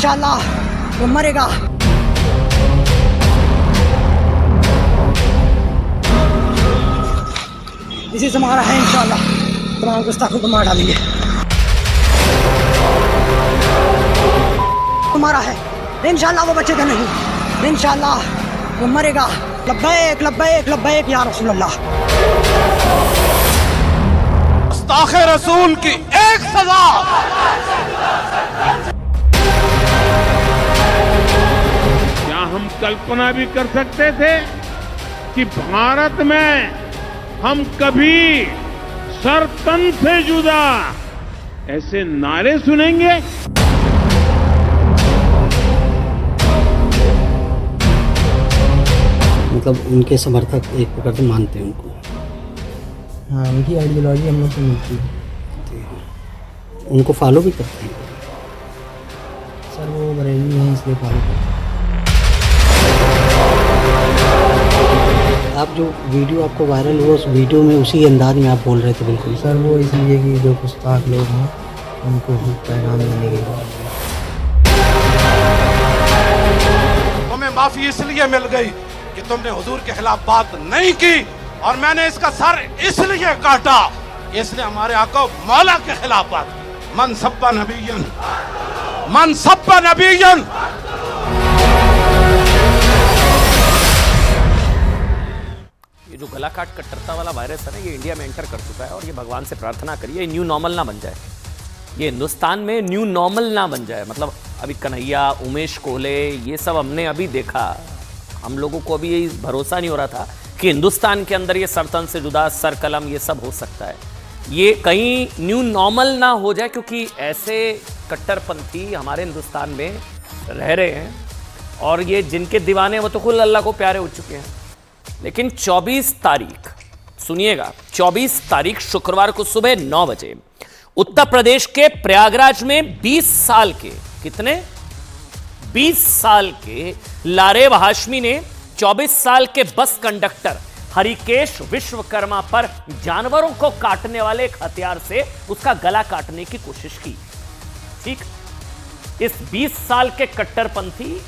इंशाल्लाह वो मरेगा। इसी से हमारा है इंशाल्लाह, तमाम गुस्ताखों को मार डालेंगे। हमारा है इंशाल्लाह, वो बचेगा नहीं, इंशाल्लाह वो मरेगा। लब्बैक लब्बैक लब्बैक या रसूल अल्लाह। गुस्ताखे रसूल की एक सजा। क्या हम कल्पना भी कर सकते थे कि भारत में हम कभी सर तन से जुदा ऐसे नारे सुनेंगे? मतलब उनके समर्थक एक प्रकार से मानते हैं उनको। हाँ, उनकी आइडियोलॉजी हम लोग से मिलती है। उनको फॉलो भी करते हैं सर, वो बरेली हैं इसलिए फॉलो करते हैं। आप जो वीडियो आपको वायरल हुआ उस वीडियो में उसी अंदाज में आप बोल रहे थे बिल्कुल। सर वो इसलिए कि जो गुस्ताख लोग हैं उनको भी पैगाम देने के लिए। तुम्हें माफी इसलिए मिल गई कि तुमने हुजूर के खिलाफ बात नहीं की, और मैंने इसका सर इसलिए काटा इसने हमारे आका मौला के खिलाफ बात की। मन सब्बा नबीयन, मन सब्बा नबीयन। ये जो गला काट कट्टरता वाला वायरस है ना, ये इंडिया में एंटर कर चुका है, और ये भगवान से प्रार्थना करिए न्यू नॉर्मल ना बन जाए, ये हिंदुस्तान में न्यू नॉर्मल ना बन जाए। मतलब अभी कन्हैया, उमेश कोहले, ये सब हमने अभी देखा, हम लोगों को अभी ये भरोसा नहीं हो रहा था कि हिंदुस्तान के अंदर ये सर तन से जुदा, सर कलम, ये सब हो सकता है। ये कहीं न्यू नॉर्मल ना हो जाए, क्योंकि ऐसे कट्टरपंथी हमारे हिंदुस्तान में रह रहे हैं, और ये जिनके दीवाने वो तो खुद अल्लाह को प्यारे हो चुके हैं। लेकिन 24 तारीख सुनिएगा, 24 तारीख शुक्रवार को सुबह 9 बजे उत्तर प्रदेश के प्रयागराज में 20 साल के, कितने 20 साल के लारेब हाशमी ने 24 साल के बस कंडक्टर हरिकेश विश्वकर्मा पर जानवरों को काटने वाले एक हथियार से उसका गला काटने की कोशिश की। ठीक, इस 20 साल के कट्टरपंथी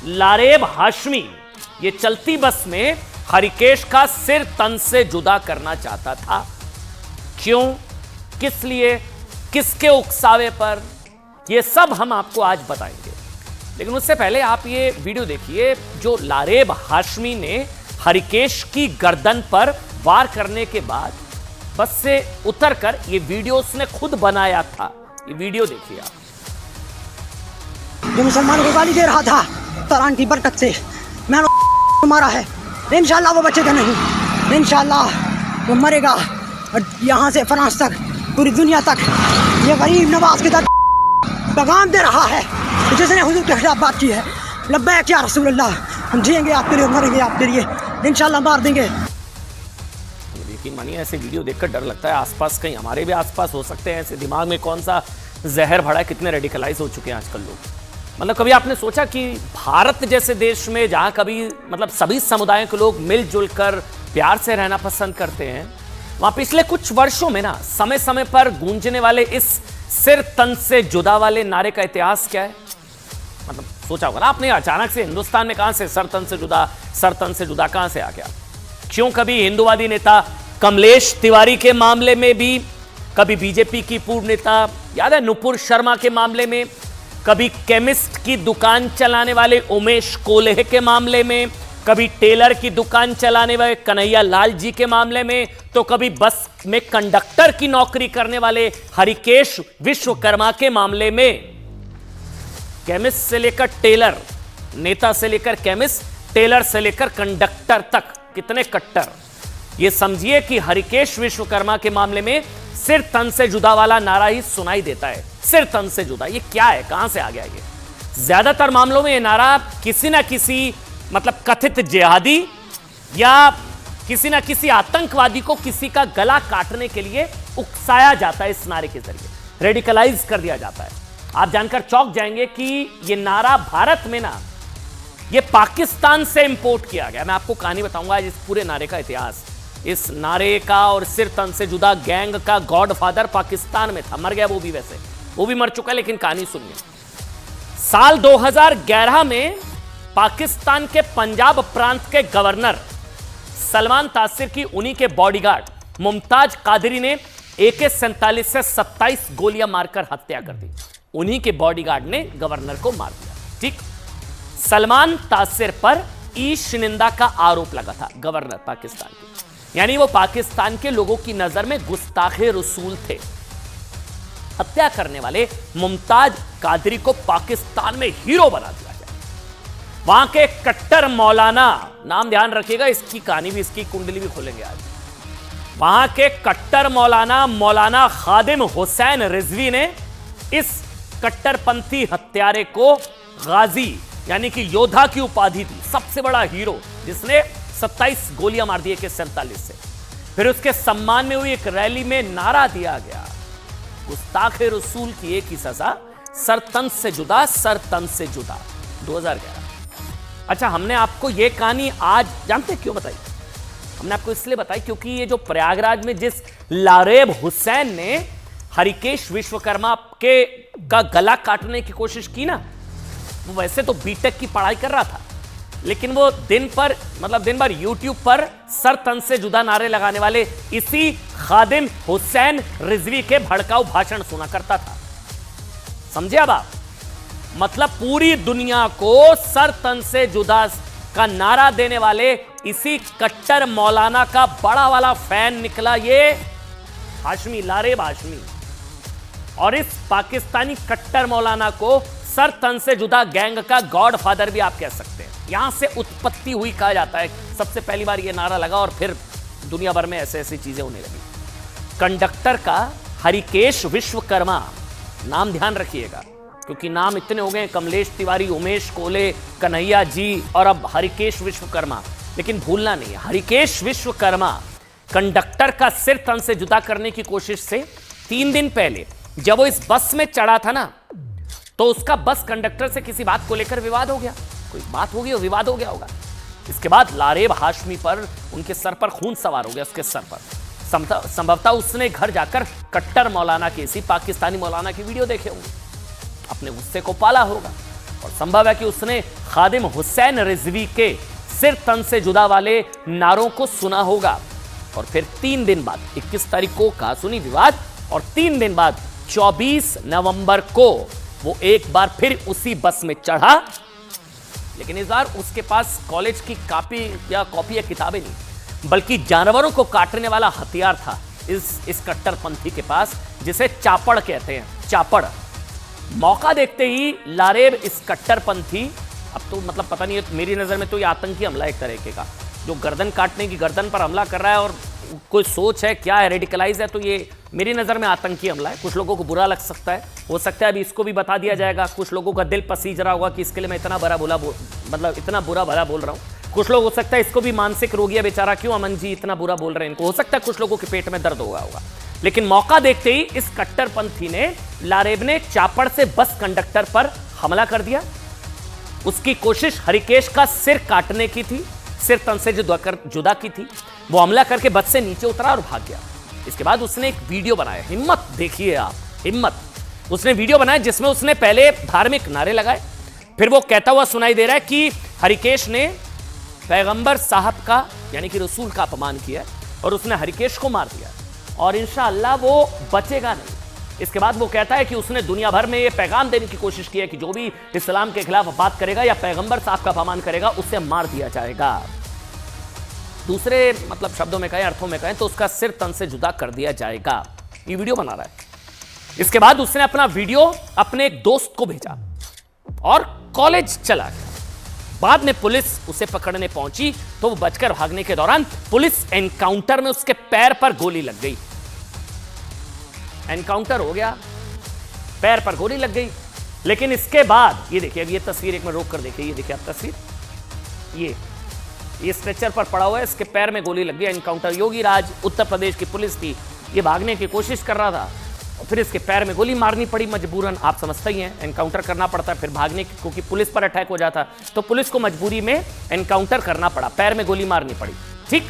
लारेब हाशमी ये चलती बस में हरिकेश का सिर तन से जुदा करना चाहता था। क्यों, किस लिए, किसके उकसावे पर, यह सब हम आपको आज बताएंगे। लेकिन उससे पहले आप ये वीडियो देखिए जो लारेब हाशमी ने हरिकेश की गर्दन पर वार करने के बाद बस से उतरकर ये वीडियो उसने खुद बनाया था। ये वीडियो देखिए आप। जो मुसलमानों को गाली दे रहा था कुरान की बरकत से मैंने मारा है, इंशाल्लाह वो बचेगा नहीं, इंशाल्लाह वो मरेगा। और यहाँ से फ्रांस तक, पूरी दुनिया तक ये गरीब नवाज के दर पैगाम दे रहा है जिसने हुजूर के खिलाफ बात की है। लब्बैक या रसूल अल्लाह, हम जिएंगे आपके लिए, मरेंगे आपके लिए, इंशाल्लाह मार देंगे। यकीन मानिए ऐसे वीडियो देखकर डर लगता है, आसपास कहीं हमारे भी आसपास हो सकते हैं ऐसे। दिमाग में कौन सा जहर भरा है, कितने रेडिकलाइज हो चुके हैं आजकल लोग। मतलब कभी आपने सोचा कि भारत जैसे देश में जहां कभी मतलब सभी समुदायों के लोग मिलजुल कर प्यार से रहना पसंद करते हैं, वहां पिछले कुछ वर्षों में ना समय समय पर गूंजने वाले इस सिर तन से जुदा वाले नारे का इतिहास क्या है? मतलब सोचा होगा ना आपने, अचानक से हिंदुस्तान में कहां से सर तन से जुदा, सर तन से जुदा कहां से आ गया? क्यों कभी हिंदुवादी नेता कमलेश तिवारी के मामले में भी, कभी बीजेपी की पूर्व नेता याद है नुपुर शर्मा के मामले में, कभी केमिस्ट की दुकान चलाने वाले उमेश कोल्हे के मामले में, कभी टेलर की दुकान चलाने वाले कन्हैया लाल जी के मामले में, तो कभी बस में कंडक्टर की नौकरी करने वाले हरिकेश विश्वकर्मा के मामले में। केमिस्ट से लेकर टेलर, नेता से लेकर केमिस्ट, टेलर से लेकर कंडक्टर तक कितने कट्टर। यह समझिए कि हरिकेश विश्वकर्मा के मामले में सिर तन से जुदा वाला नारा ही सुनाई देता है। सिर तन से जुदा, ये क्या है, कहां से आ गया ये? ज्यादातर मामलों में यह नारा किसी ना किसी मतलब कथित जिहादी या किसी ना किसी आतंकवादी को किसी का गला काटने के लिए उकसाया जाता है। इस नारे के जरिए रेडिकलाइज कर दिया जाता है। आप जानकर चौंक जाएंगे कि यह नारा भारत में ना, यह पाकिस्तान से इंपोर्ट किया गया। मैं आपको कहानी बताऊंगा इस पूरे नारे का इतिहास। इस नारे का और सिर तन से जुदा गैंग का गॉडफादर पाकिस्तान में था, मर गया वो भी, वैसे वो भी मर चुका है, लेकिन कहानी सुनिए। साल 2011 में पाकिस्तान के पंजाब प्रांत के गवर्नर सलमान तासिर की उन्हीं के बॉडीगार्ड मुमताज कादरी ने AK-47 से 27 गोलियां मारकर हत्या कर दी। उन्हीं के बॉडीगार्ड ने गवर्नर को मार दिया। ठीक, सलमान तासिर पर ईशनिंदा का आरोप लगा था गवर्नर पाकिस्तान के, यानी वो पाकिस्तान के लोगों की नजर में गुस्ताखे रसूल थे। हत्या करने वाले मुमताज कादरी को पाकिस्तान में हीरो बना दिया गया। वहां के कट्टर मौलाना, नाम ध्यान रखिएगा, इसकी कहानी भी, इसकी कुंडली भी खोलेंगे आज। वहां के कट्टर मौलाना खादिम हुसैन रिजवी ने इस कट्टरपंथी हत्यारे को गाजी यानी कि योद्धा की उपाधि दी, सबसे बड़ा हीरो जिसने 27 गोलियां मार दी AK-47 से। फिर उसके सम्मान में हुई एक रैली में नारा दिया गया, गुस्ताखे रसूल की एक ही सजा, सर तन से जुदा, सर तन से जुदा। 2011। अच्छा, हमने आपको यह कहानी आज जानते क्यों बताई? हमने आपको इसलिए बताई क्योंकि ये जो प्रयागराज में जिस लारेब हुसैन ने हरिकेश विश्वकर्मा का गला काटने की कोशिश की ना, वो वैसे तो बीटेक की पढ़ाई कर रहा था, लेकिन वो दिन भर यूट्यूब पर सर तन से जुदा नारे लगाने वाले इसी खादिम हुसैन रिजवी के भड़काऊ भाषण सुना करता था। समझे अब आप? मतलब पूरी दुनिया को सर तन से जुदा का नारा देने वाले इसी कट्टर मौलाना का बड़ा वाला फैन निकला ये हाशमी, लारेब हाशमी। और इस पाकिस्तानी कट्टर मौलाना को सर तन से जुदा गैंग का गॉडफादर भी आप कह सकते हैं। यहां से उत्पत्ति हुई कहा जाता है। सबसे पहली बार यह नारा लगा और फिर दुनिया भर में ऐसे ऐसी चीजें होने लगी। कंडक्टर का हरिकेश विश्वकर्मा, नाम ध्यान रखिएगा क्योंकि नाम इतने हो गए, कमलेश तिवारी, उमेश कोले, कन्हैया जी और अब हरिकेश विश्वकर्मा, लेकिन भूलना नहीं है हरिकेश विश्वकर्मा कंडक्टर का सिर तन से जुदा करने की कोशिश से 3 दिन पहले जब वो इस बस में चढ़ा था ना, तो उसका बस कंडक्टर से किसी बात को लेकर विवाद हो गया, कोई बात होगी, विवाद हो गया होगा। इसके बाद लारेब हाशमी पर, उनके सर पर खून सवार हो गया, उसके सर पर। संभवतः उसने घर जाकर कट्टर मौलाना के, इसी पाकिस्तानी मौलाना की वीडियो देखे होंगे, अपने गुस्से को पाला होगा और संभव है कि उसने खादिम हुसैन रिजवी के सिर तन से जुदा वाले नारों को सुना होगा। और फिर 3 दिन बाद 21 तारीख को कहा सुनी विवाद, और 3 दिन बाद 24 नवंबर को वो एक बार फिर उसी बस में चढ़ा, लेकिन इस बार उसके पास कॉलेज की कॉपी या किताबें नहीं, बल्कि जानवरों को काटने वाला हथियार था इस कट्टरपंथी के पास, जिसे चापड़ कहते हैं, चापड़। मौका देखते ही लारेब इस कट्टरपंथी, अब तो मतलब पता नहीं है, मेरी नजर में तो ये आतंकी हमला एक तरीके का, जो गर्दन काटने की, गर्दन पर हमला कर रहा है और कोई सोच है क्या है, रेडिकलाइज है, तो ये मेरी नजर में आतंकी हमला है। कुछ लोगों को बुरा लग सकता है, हो सकता है अभी इसको भी बता दिया जाएगा। कुछ लोगों का दिल पसीज रहा होगा कि इसके लिए मैं इतना इतना बुरा भला बोल रहा हूँ। कुछ लोग हो सकता है इसको भी मानसिक रोगी है बेचारा, क्यों अमन जी इतना बुरा बोल रहे हैं इनको, हो सकता है कुछ लोगों के पेट में दर्द होगा। लेकिन मौका देखते ही इस कट्टरपंथी ने, लारेब ने चापड़ से बस कंडक्टर पर हमला कर दिया। उसकी कोशिश हरिकेश का सिर काटने की थी, सिर तन से जुदा की थी। वो हमला करके बस से नीचे उतरा और भाग गया। इसके बाद उसने एक वीडियो बनाया, हिम्मत देखिए आप, हिम्मत। उसने वीडियो बनाया जिसमें उसने पहले धार्मिक नारे लगाए, फिर वो कहता हुआ सुनाई दे रहा है कि हरिकेश ने पैगंबर साहब का यानी कि रसूल का अपमान किया और उसने हरिकेश को मार दिया और इंशाअल्लाह वो बचेगा नहीं। इसके बाद वो कहता है कि उसने दुनिया भर में ये पैगाम देने की कोशिश की है कि जो भी इस्लाम के खिलाफ बात करेगा या पैगंबर साहब का अपमान करेगा उसे मार दिया जाएगा। दूसरे मतलब शब्दों में कहें, अर्थों में कहें तो उसका सिर तन से जुदा कर दिया जाएगा। ये वीडियो बना रहा है। इसके बाद उसने अपना वीडियो अपने एक दोस्त को भेजा और कॉलेज चला गया। बाद में पुलिस उसे पकड़ने पहुंची तो वो बचकर भागने के दौरान पुलिस एनकाउंटर में उसके पैर पर गोली लग गई। एनकाउंटर हो गया, पैर पर गोली लग गई। लेकिन इसके बाद ये देखिए, अब ये तस्वीर एक में रोक कर देखिए, ये देखिए आप तस्वीर, ये स्ट्रेचर पर पड़ा हुआ है, इसके पैर में गोली लग गई। एनकाउंटर, योगी राज उत्तर प्रदेश की पुलिस थी, ये भागने की कोशिश कर रहा था और फिर इसके पैर में गोली मारनी पड़ी मजबूरन। आप समझते ही हैं, एनकाउंटर करना पड़ता है फिर भागने की, क्योंकि पुलिस पर अटैक हो जाता तो पुलिस को मजबूरी में एनकाउंटर करना पड़ा, पैर में गोली मारनी पड़ी। ठीक,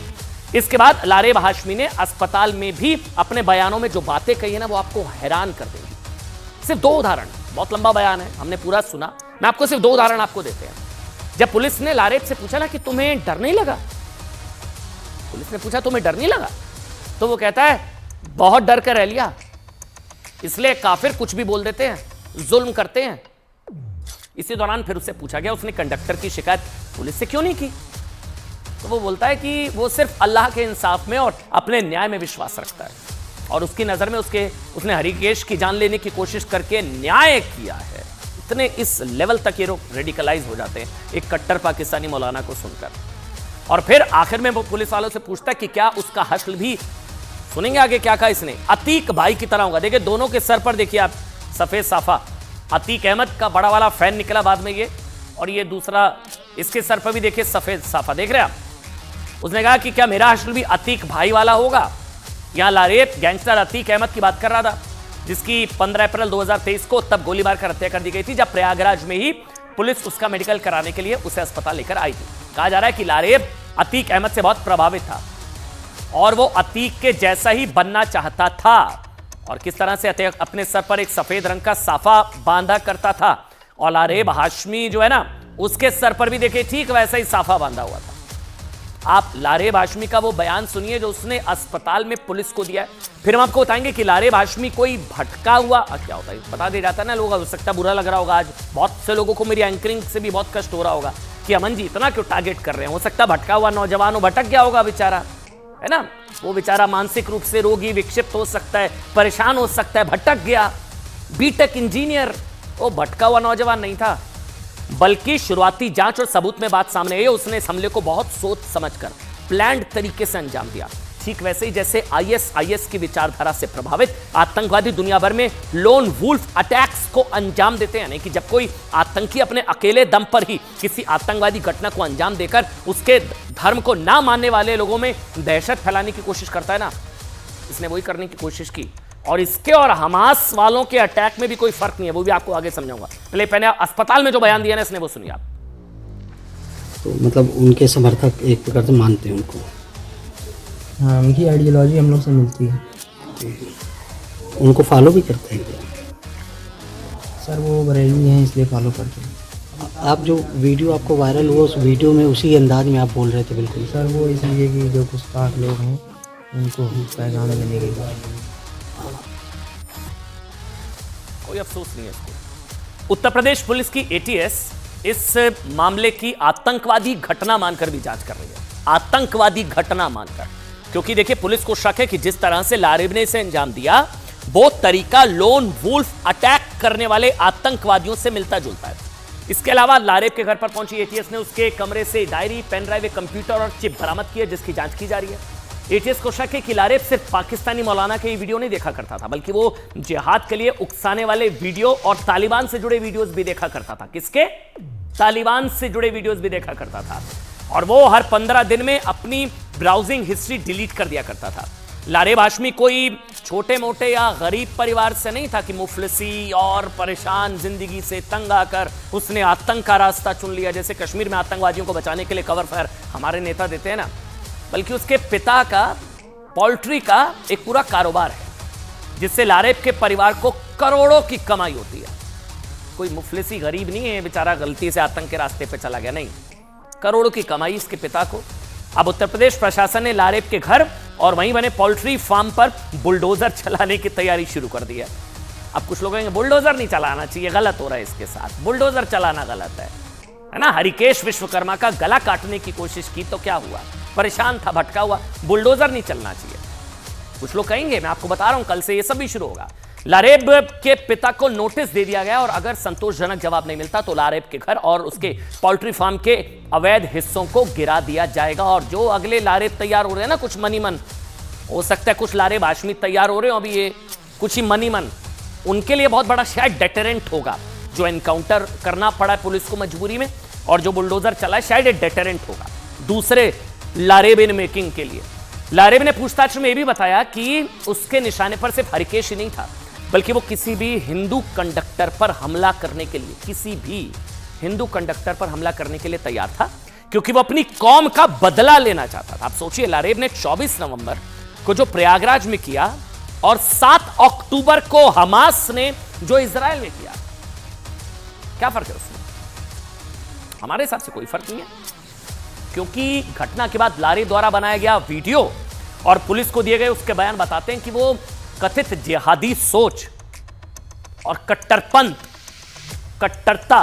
इसके बाद लारेब हाशमी ने अस्पताल में भी अपने बयानों में जो बातें कही है ना, वो आपको हैरान कर देंगी। सिर्फ 2 उदाहरण, बहुत लंबा बयान है, हमने पूरा सुना, मैं आपको सिर्फ 2 उदाहरण आपको देते हैं। जब पुलिस ने लारेब से पूछा ना कि तुम्हें डर नहीं लगा, पुलिस ने पूछा तुम्हें डर नहीं लगा, तो वो कहता है बहुत डर कर रह लिया, इसलिए काफिर कुछ भी बोल देते हैं, जुल्म करते हैं। इसी दौरान फिर उससे पूछा गया उसने कंडक्टर की शिकायत पुलिस से क्यों नहीं की, तो वो बोलता है कि वो सिर्फ अल्लाह के इंसाफ में और अपने न्याय में विश्वास रखता है, और उसकी नजर में उसने हरिकेश की जान लेने की कोशिश करके न्याय किया है। इतने इस लेवल तक ये लोग रेडिकलाइज हो जाते हैं एक कट्टर पाकिस्तानी मौलाना को सुनकर। और फिर आखिर में वो पुलिस वालों से पूछता है कि क्या उसका हश्र भी, सुनेंगे आगे क्या कहा इसने, अतीक भाई की तरह होगा। देखिए दोनों के सर पर देखिए आप सफेद साफा, अतीक अहमद का बड़ा वाला फैन निकला बाद में ये, और ये दूसरा इसके सर पर भी देखिए सफेद साफा, देख रहे हैं आप। उसने कहा कि क्या मेरा हश्र भी अतीक भाई वाला होगा। यहां लारेब गैंगस्टर अतीक अहमद की बात कर रहा था, जिसकी 15 अप्रैल 2023 को तब गोली मारकर हत्या कर दी गई थी, जब प्रयागराज में ही पुलिस उसका मेडिकल कराने के लिए उसे अस्पताल लेकर आई थी। कहा जा रहा है कि लारेब अतीक अहमद से बहुत प्रभावित था और वो अतीक के जैसा ही बनना चाहता था, और किस तरह से अतीक अपने सर पर एक सफेद रंग का साफा बांधा करता था, और लारेब हाशमी जो है ना उसके सर पर भी देखिए ठीक वैसा ही साफा बांधा हुआ था। आप लारेब हाशमी का वो बयान सुनिए जो उसने अस्पताल में पुलिस को दिया है। फिर हम आपको बताएंगे कि लारेब हाशमी कोई भटका हुआ क्या होता है, बता दे जाता है ना, लोग हो सकता है बुरा लग रहा होगा, आज बहुत से लोगों को मेरी एंकरिंग से भी बहुत कष्ट हो रहा होगा कि अमन जी इतना क्यों टारगेट कर रहे हैं। हो सकता है भटका हुआ नौजवान हो, भटक गया होगा बेचारा, है ना, वो बेचारा मानसिक रूप से रोगी विक्षिप्त हो सकता है, परेशान हो सकता है, भटक गया। बीटेक इंजीनियर, वो भटका हुआ नौजवान नहीं था, बल्कि शुरुआती जांच और सबूत में बात सामने आई, उसने इस हमले को बहुत सोच समझकर प्लान्ड तरीके से अंजाम दिया। ठीक वैसे ही जैसे आईएसआईएस की विचारधारा से प्रभावित आतंकवादी दुनिया भर में लोन वुल्फ अटैक्स को अंजाम देते हैं, यानी कि जब कोई आतंकी अपने अकेले दम पर ही किसी आतंकवादी घटना को अंजाम देकर उसके धर्म को ना मानने वाले लोगों में दहशत फैलाने की कोशिश करता है ना, इसने वही करने की कोशिश की। और इसके और हमास वालों के अटैक में भी कोई फर्क नहीं है, वो भी आपको आगे समझाऊंगा। पहले अस्पताल में जो बयान दिया ना इसने वो सुनिए आप। तो मतलब उनके समर्थक एक प्रकार से मानते हैं उनको? हाँ, उनकी आइडियोलॉजी हम लोग से मिलती है। उनको फॉलो भी करते हैं क्या? सर वो बरेली हैं इसलिए फॉलो करते हैं। आप जो वीडियो आपको वायरल हुआ उस वीडियो में उसी अंदाज में आप बोल रहे थे बिल्कुल? सर वो इसलिए कि जो गुस्ताख लोग हैं उनको पैगाम देने के लिए। कोई अफसोस नहीं है इसको। उत्तर प्रदेश पुलिस की एटीएस इस मामले की आतंकवादी घटना मानकर भी जांच कर रही है, आतंकवादी घटना मानकर, क्योंकि देखिए पुलिस को शक है कि जिस तरह से लारेब ने इसे अंजाम दिया वो तरीका लोन वुल्फ अटैक करने वाले आतंकवादियों से मिलता जुलता है। इसके अलावा लारेब के घर पर पहुंची एटीएस ने उसके कमरे से डायरी, पेन ड्राइव, कंप्यूटर और चिप बरामद किया, जिसकी जांच की जा रही है। एटीएस को शक है कि लारेब सिर्फ पाकिस्तानी मौलाना के वीडियो नहीं देखा करता था, बल्कि वो जिहाद के लिए उकसाने वाले वीडियो और तालिबान से जुड़े वीडियोस भी देखा करता था। किसके? तालिबान से जुड़े वीडियोस भी देखा करता था, और वो हर 15 दिन में अपनी ब्राउजिंग हिस्ट्री डिलीट कर दिया करता था। लारेब हाशमी कोई छोटे मोटे या गरीब परिवार से नहीं था कि मुफलिसी और परेशान जिंदगी से तंग आकर उसने आतंक का रास्ता चुन लिया, जैसे कश्मीर में आतंकवादियों को बचाने के लिए कवर फायर हमारे नेता देते हैं ना, बल्कि उसके पिता का पोल्ट्री का एक पूरा कारोबार है, जिससे लारेब के परिवार को करोड़ों की कमाई होती है। कोई मुफलिसी गरीब नहीं है बेचारा गलती से आतंक के रास्ते पे चला गया, नहीं, करोड़ों की कमाई इसके पिता को। अब उत्तर प्रदेश प्रशासन ने लारेब के घर और वहीं बने पोल्ट्री फार्म पर बुलडोजर चलाने की तैयारी शुरू कर दी है। अब कुछ लोग कहेंगे बुलडोजर नहीं चलाना चाहिए, गलत हो रहा है इसके साथ, बुलडोजर चलाना गलत है ना। हरिकेश विश्वकर्मा का गला काटने की कोशिश की तो क्या हुआ, परेशान था, भटका हुआ, बुलडोजर नहीं चलना चाहिए। कुछ लोग कहेंगे, मैं आपको बता रहा हूं कल से ये सब भी शुरू होगा। लारेब के पिता को नोटिस दे दिया गया और अगर संतोषजनक जवाब नहीं मिलता तो लारेब के घर और उसके पोल्ट्री फार्म के अवैध हिस्सों को गिरा दिया जाएगा। और जो अगले लारेब तैयार हो रहे हैं ना, कुछ मनी मन, हो सकता है कुछ लारेब हाशमी तैयार हो रहे हो अभी, ये कुछ ही मनी मन, उनके लिए बहुत बड़ा शायद डेटरेंट होगा जो एनकाउंटर करना पड़ा पुलिस को मजबूरी में, और जो बुलडोजर चला है शायद एक डेटरेंट होगा दूसरे लारेब इन मेकिंग के लिए। लारेब ने पूछताछ में यह भी बताया कि उसके निशाने पर सिर्फ हरिकेश ही नहीं था, बल्कि वो किसी भी हिंदू कंडक्टर पर हमला करने के लिए, किसी भी हिंदू कंडक्टर पर हमला करने के लिए तैयार था, क्योंकि वो अपनी कौम का बदला लेना चाहता था। आप सोचिए, लारेब ने 24 नवंबर को जो प्रयागराज में किया और 7 अक्टूबर को हमास ने जो इजराइल में किया, क्या फर्क है उसमें? हमारे हिसाब से कोई फर्क नहीं है, क्योंकि घटना के बाद लारे द्वारा बनाया गया वीडियो और पुलिस को दिए गए उसके बयान बताते हैं कि वो कथित जिहादी सोच और कट्टरपंथ, कट्टरता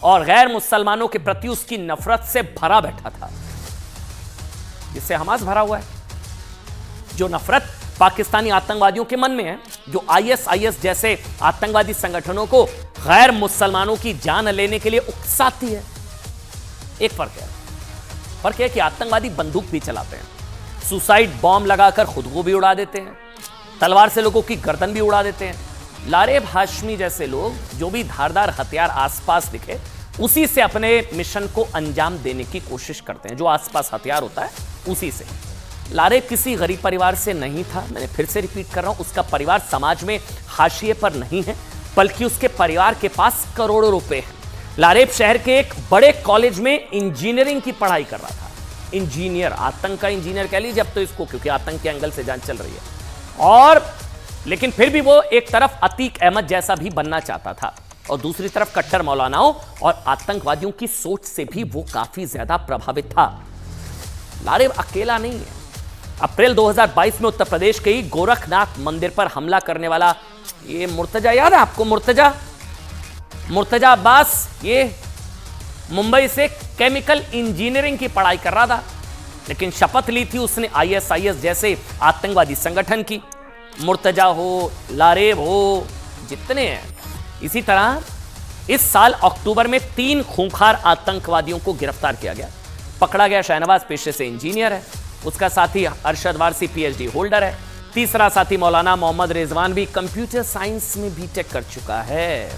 और गैर मुसलमानों के प्रति उसकी नफरत से भरा बैठा था, जिससे हमास भरा हुआ है। जो नफरत पाकिस्तानी आतंकवादियों के मन में है, जो आईएसआईएस जैसे आतंकवादी संगठनों को गैर मुसलमानों की जान लेने के लिए उकसाती है। एक फर्क है कि आतंकवादी बंदूक भी चलाते हैं, सुसाइड बॉम्ब लगाकर खुद को भी उड़ा देते हैं, तलवार से लोगों की गर्दन भी उड़ा देते हैं। लारेब हाशमी जैसे लोग जो भी धारदार हथियार आसपास दिखे उसी से अपने मिशन को अंजाम देने की कोशिश करते हैं। जो आसपास हथियार होता है उसी से। लारेब किसी गरीब परिवार से नहीं था, मैंने फिर से रिपीट कर रहा हूं, उसका परिवार समाज में हाशिए पर नहीं है, बल्कि उसके परिवार के पास करोड़ों रुपए हैं। लारेब शहर के एक बड़े कॉलेज में इंजीनियरिंग की पढ़ाई कर रहा था। इंजीनियर, आतंक का इंजीनियर कह लीजिए अब तो इसको, क्योंकि आतंक के एंगल से जांच चल रही है। और लेकिन फिर भी वो एक तरफ अतीक अहमद जैसा भी बनना चाहता था और दूसरी तरफ कट्टर मौलानाओं और आतंकवादियों की सोच से भी वो काफी ज्यादा प्रभावित था। लारेब अकेला नहीं है। अप्रैल 2022 में उत्तर प्रदेश के ही गोरखनाथ मंदिर पर हमला करने वाला ये मुर्तजा, याद है आपको मुर्तजा अब्बास, ये मुंबई से केमिकल इंजीनियरिंग की पढ़ाई कर रहा था, लेकिन शपथ ली थी उसने आईएसआईएस जैसे आतंकवादी संगठन की। मुर्तजा हो, लारेब हो, जितने हैं। इसी तरह इस साल अक्टूबर में 3 खूंखार आतंकवादियों को गिरफ्तार किया गया। पकड़ा गया शहनवाज पेशे से इंजीनियर है, उसका साथी अरशद वारसी पीएचडी होल्डर है, तीसरा साथी मौलाना मोहम्मद रिजवान भी कंप्यूटर साइंस में बीटेक कर चुका है।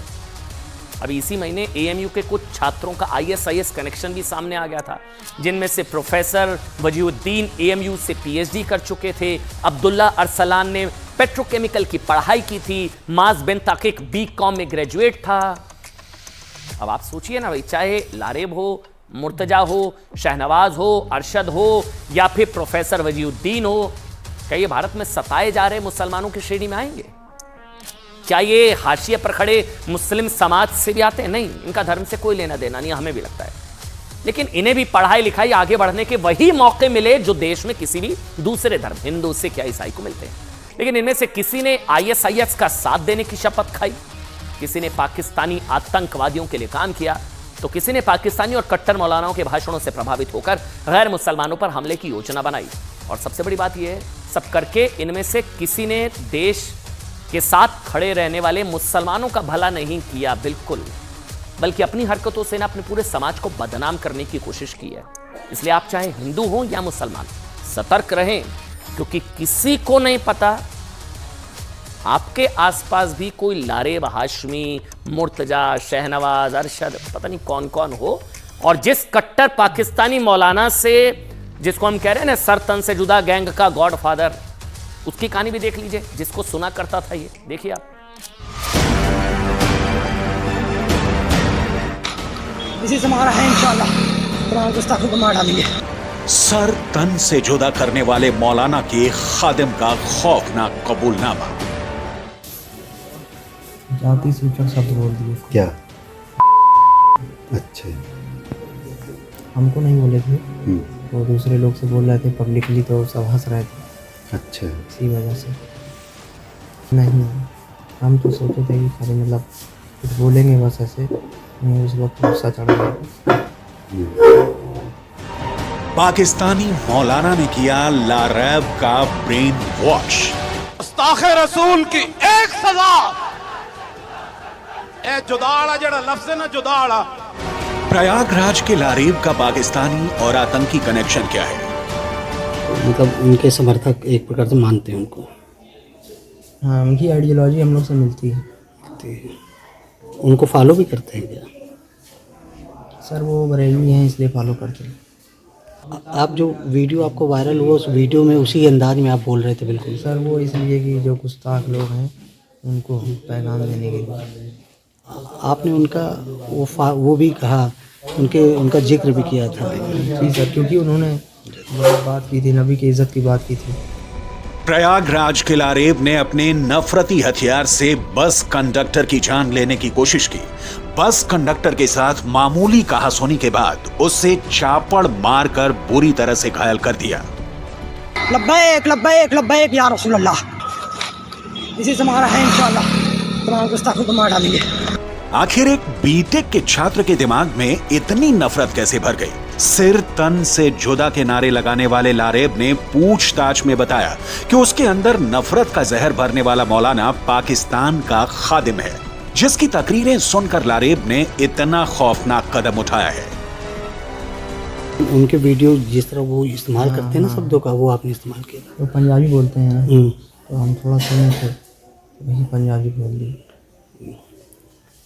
अभी इसी महीने एएमयू के कुछ छात्रों का आईएसआईएस कनेक्शन भी सामने आ गया था, जिनमें से प्रोफेसर वजीउद्दीन एएमयू से पीएचडी कर चुके थे, अब्दुल्ला अरसलान ने पेट्रोकेमिकल की पढ़ाई की थी, माज बिन ताकिक बीकॉम में ग्रेजुएट था। अब आप सोचिए ना भाई, चाहे लारेब हो, मुर्तजा हो, शहनवाज हो, अरशद हो या फिर प्रोफेसर वजीउद्दीन हो, क्या ये भारत में सताए जा रहे मुसलमानों की श्रेणी में आएंगे? क्या ये हाशिए पर खड़े मुस्लिम समाज से भी आते हैं? नहीं, इनका धर्म से कोई लेना देना नहीं, हमें भी लगता है। लेकिन इन्हें भी पढ़ाई लिखाई आगे बढ़ने के वही मौके मिले जो देश में किसी भी दूसरे धर्म, हिंदू सिख या ईसाई को मिलते हैं। लेकिन इनमें से किसी ने आईएसआईएस का साथ देने की शपथ खाई, किसी ने पाकिस्तानी आतंकवादियों के लिए काम किया, तो किसी ने पाकिस्तानी और कट्टर मौलानाओं के भाषणों से प्रभावित होकर गैर मुसलमानों पर हमले की योजना बनाई। और सबसे बड़ी बात यह है, सब करके इनमें से किसी ने देश के साथ खड़े रहने वाले मुसलमानों का भला नहीं किया, बिल्कुल, बल्कि अपनी हरकतों से ना अपने पूरे समाज को बदनाम करने की कोशिश की है। इसलिए आप चाहे हिंदू हो या मुसलमान, सतर्क रहें, क्योंकि किसी को नहीं पता आपके आसपास भी कोई लारेब हाशमी, मुर्तजा, शहनवाज, अरशद, पता नहीं कौन कौन हो, और जिस कट्टर पाकिस्तानी मौलाना से, जिसको हम कह रहे हैं ना सर तन से जुदा गैंग का गॉडफादर, उसकी कहानी भी देख लीजिए, जिसको सुना करता था ये, देखिए आप। इसी से हमारा है इंशाल्लाह, तमाम गुस्ताखों को मार डालेंगे। सर तन से जुदा करने वाले मौलाना के खादिम का खौफनाक कबूलनामा। जाति सूचक शब्द बोल दिए। क्या? अच्छा, हमको नहीं बोले थे, वो दूसरे लोग से बोल रहे थे पब्लिकली, तो सब हंस रहे थे। अच्छा, इसी वजह से नहीं, हम तो सोचे थे कि खाली मतलब कुछ बोलेंगे बस ऐसे, उस वक्त गुस्सा चढ़ गया। पाकिस्तानी मौलाना ने किया लारेब का ब्रेन वॉश। गुस्ताखे रसूल की एक सजा, ए जुदाड़ा जड़ा लफ्ज़ है ना, जुदाड़ा। प्रयागराज के लारेब का पाकिस्तानी और आतंकी कनेक्शन क्या है? मतलब उनके समर्थक एक प्रकार से मानते हैं उनको। हाँ, उनकी आइडियोलॉजी हम लोग से मिलती है। उनको फॉलो भी करते हैं क्या? सर वो बरेलवी हैं इसलिए फॉलो करते हैं। आप जो वीडियो आपको वायरल हुआ, उस वीडियो में उसी अंदाज में आप बोल रहे थे बिल्कुल। सर वो इसलिए कि जो गुस्ताख लोग हैं उनको पैगाम देने के लिए। आपने उनका वो भी कहा, उनका जिक्र भी किया था। जी सर, क्योंकि उन्होंने बहुत बात की थी, नबी की इज़्ज़त की बात की थी। प्रयागराज के लारेब ने अपने नफरती हथियार से बस कंडक्टर की जान लेने की कोशिश की। बस कंडक्टर के साथ मामूली कहासुनी के बाद उससे चापड़ मारकर बुरी तरह से घायल कर दिया। लब्बैक लब्बैक लब्बैक या रसूल अल्लाह, इसी से हमारा है इंशाअल्लाह, तमाम गुस्ताखों को मार डालेंगे। आखिर एक बीटेक के छात्र के दिमाग में इतनी नफरत कैसे भर गई? सिर तन से जुदा के नारे लगाने वाले लारेब ने पूछताछ में बताया कि उसके अंदर नफरत का जहर भरने वाला मौलाना पाकिस्तान का खादिम है, जिसकी तकरीरें सुनकर लारेब ने इतना खौफनाक कदम उठाया है। उनके वीडियो जिस तरह वो इस्तेमाल करते हैं ना शब्दों का, वो आपने इस्तेमाल किया। तो पंजाबी बोलते हैं ना, तो हम थोड़ा सुने थे, वही पंजाबी बोल दी।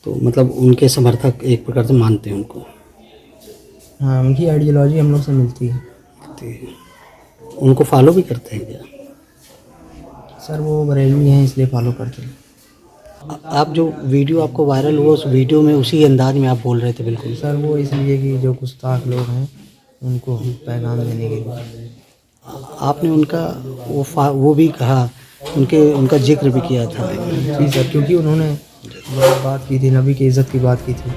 तो मतलब उनके समर्थक एक प्रकार से मानते हैं उनको। हाँ, उनकी आइडियोलॉजी हम लोग से मिलती है। तो उनको फॉलो भी करते हैं क्या? सर वो बरेलवी हैं इसलिए फॉलो करते हैं। आप जो वीडियो आपको वायरल हुआ, उस वीडियो में उसी अंदाज में आप बोल रहे थे बिल्कुल। सर वो इसलिए कि जो गुस्ताख लोग हैं उनको पैगाम देने के लिए। आपने उनका वो भी कहा, उनका जिक्र भी किया था। जी सर, क्योंकि उन्होंने बात की थी, नबी की इज्जत की बात की थी।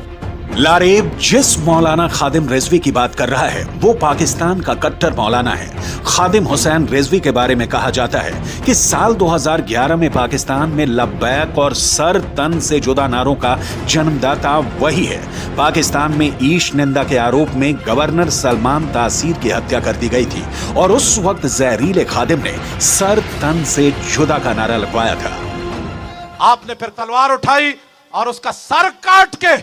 लारेब जिस मौलाना खादिम रिजवी की बात कर रहा है वो पाकिस्तान का कट्टर मौलाना है। खादिम हुसैन रिजवी के बारे में कहा जाता है कि साल 2011 में पाकिस्तान में लब्बैक और सर तन से जुदा नारों का जन्मदाता वही है। पाकिस्तान में ईश निंदा के आरोप में गवर्नर सलमान तासीर की हत्या कर दी गई थी और उस वक्त जहरीले खादिम ने सर तन से जुदा का नारा लगवाया था। आपने फिर तलवार उठाई और उसका सर काट के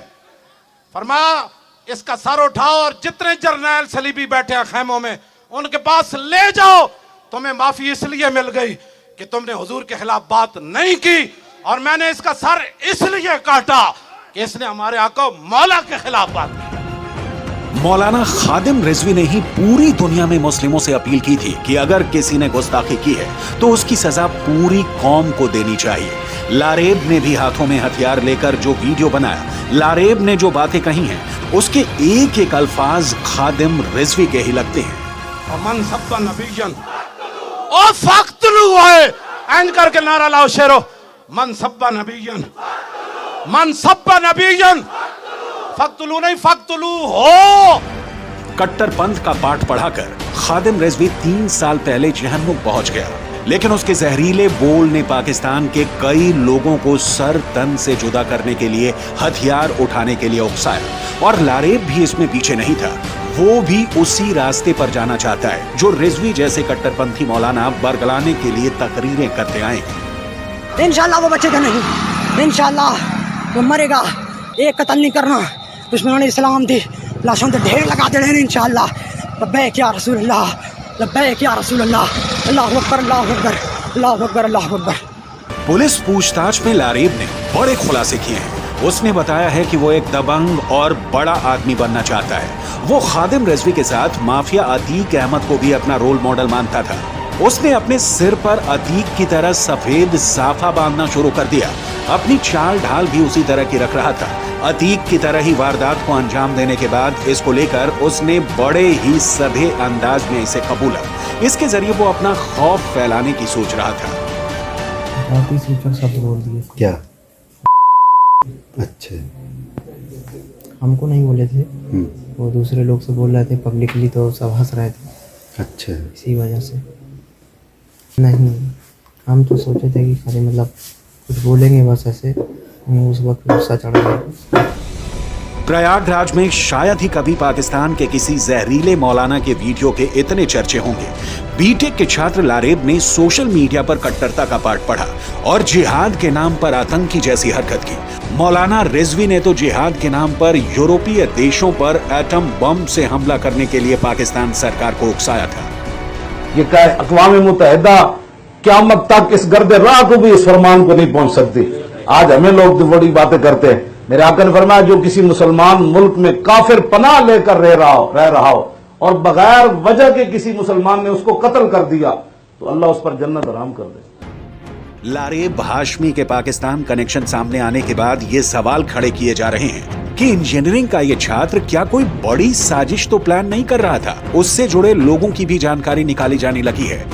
फरमाया, इसका सर उठाओ और जितने जर्नैल सलीबी बैठे हैं खैमों में उनके पास ले जाओ। तुम्हें माफी इसलिए मिल गई कि तुमने हुजूर के खिलाफ बात नहीं की, और मैंने इसका सर इसलिए काटा कि इसने हमारे आका मौला के खिलाफ बात की। मौलाना खादिम रिजवी ने ही पूरी दुनिया में मुस्लिमों से अपील की थी कि अगर किसी ने गुस्ताखी की है तो उसकी सजा पूरी कौम को देनी चाहिए। लारेब ने भी हाथों में हथियार लेकर जो वीडियो बनाया, लारेब ने जो बातें कही हैं, उसके एक एक अल्फाज खादिम रिजवी के ही लगते हैं। मन सब्बा नबीयन ओ फक्तलू है, एंड करके नारा लाओ शेरो, मन सब्बा नबीयन, मन सब्बा नबीयन, फक्तलू नहीं फक्तलू हो। कट्टरपंथ का पाठ पढ़ाकर खादिम रिजवी 3 साल पहले जहन्नुम पहुंच गया, लेकिन उसके जहरीले बोल ने पाकिस्तान के कई लोगों को सर तन से जुदा करने के लिए हथियार उठाने के लिए उकसाया। और लारेब भी इसमें पीछे नहीं था, वो भी उसी रास्ते पर जाना चाहता है जो रिजवी जैसे कट्टरपंथी मौलाना बरगलाने के लिए तकरीरें करते आए हैं। इंशाल्लाह वो बचेगा नहीं, इंशाल्लाह वो मरेगा। एक कत्ल नहीं करना, दुश्मनों ने इस्लाम दी लाशों के ढेर लगा देने हैं इंशाल्लाह। लब्बैक या रसूल अल्लाह, लब्बैक या रसूल अल्लाह, अल्लाहु अकबर अल्लाहु अकबर अल्लाहु अकबर अल्लाहु अकबर। पुलिस पूछताछ में लारेब ने बड़े खुलासे किए हैं। उसने बताया है कि वो एक दबंग और बड़ा आदमी बनना चाहता है। वो खादिम रिजवी के साथ माफिया अतीक अहमद को भी अपना रोल मॉडल मानता था। उसने अपने सिर पर अतीक की तरह सफेद साफा बांधना शुरू कर दिया। अपनी चाल ढाल भी उसी तरह की रख रहा था। अतीक की तरह ही वारदात को अंजाम देने के बाद इसको लेकर उसने बड़े ही सभ्य अंदाज में इसे कबूला। इसके जरिए वो अपना खौफ फैलाने की सोच रहा था। बहुत ही सूचक शब्द बोल दिए। क्या? अच्छा, हमको नहीं बोले थे, वो दूसरे लोग से बोल रहे थे पब्लिकली, तो सब हंस रहे थे। अच्छा, इसी वजह से नहीं, हम तो सोचे थे कि खाली मतलब कुछ बोलेंगे बस ऐसे, उस वक्त गुस्सा चढ़ गया। प्रयागराज में शायद ही कभी पाकिस्तान के किसी जहरीले मौलाना के वीडियो के इतने चर्चे होंगे। बीटेक के छात्र लारेब ने सोशल मीडिया पर कट्टरता का पाठ पढ़ा और जिहाद के नाम पर आतंकी जैसी हरकत की। मौलाना रिजवी ने तो जिहाद के नाम पर यूरोपीय देशों पर एटम बम से हमला करने के लिए पाकिस्तान सरकार को उकसाया था। ये क्या अक़वाम मुत्तहिदा क़यामत तक इस गर्दे राह को भी इस फरमान को नहीं पहुंच सकती। आज हमें लोग तो बड़ी बातें करते हैं। मेरे आका ने फरमाया, जो किसी मुसलमान मुल्क में काफिर पनाह लेकर रह रहा हो और बगैर वजह के किसी मुसलमान ने उसको कत्ल कर दिया तो अल्लाह उस पर जन्नत हराम कर दे। लारेब हाशमी के पाकिस्तान कनेक्शन सामने आने के बाद ये सवाल खड़े किए जा रहे हैं कि इंजीनियरिंग का ये छात्र क्या कोई बड़ी साजिश तो प्लान नहीं कर रहा था। उससे जुड़े लोगों की भी जानकारी निकाली जाने लगी है।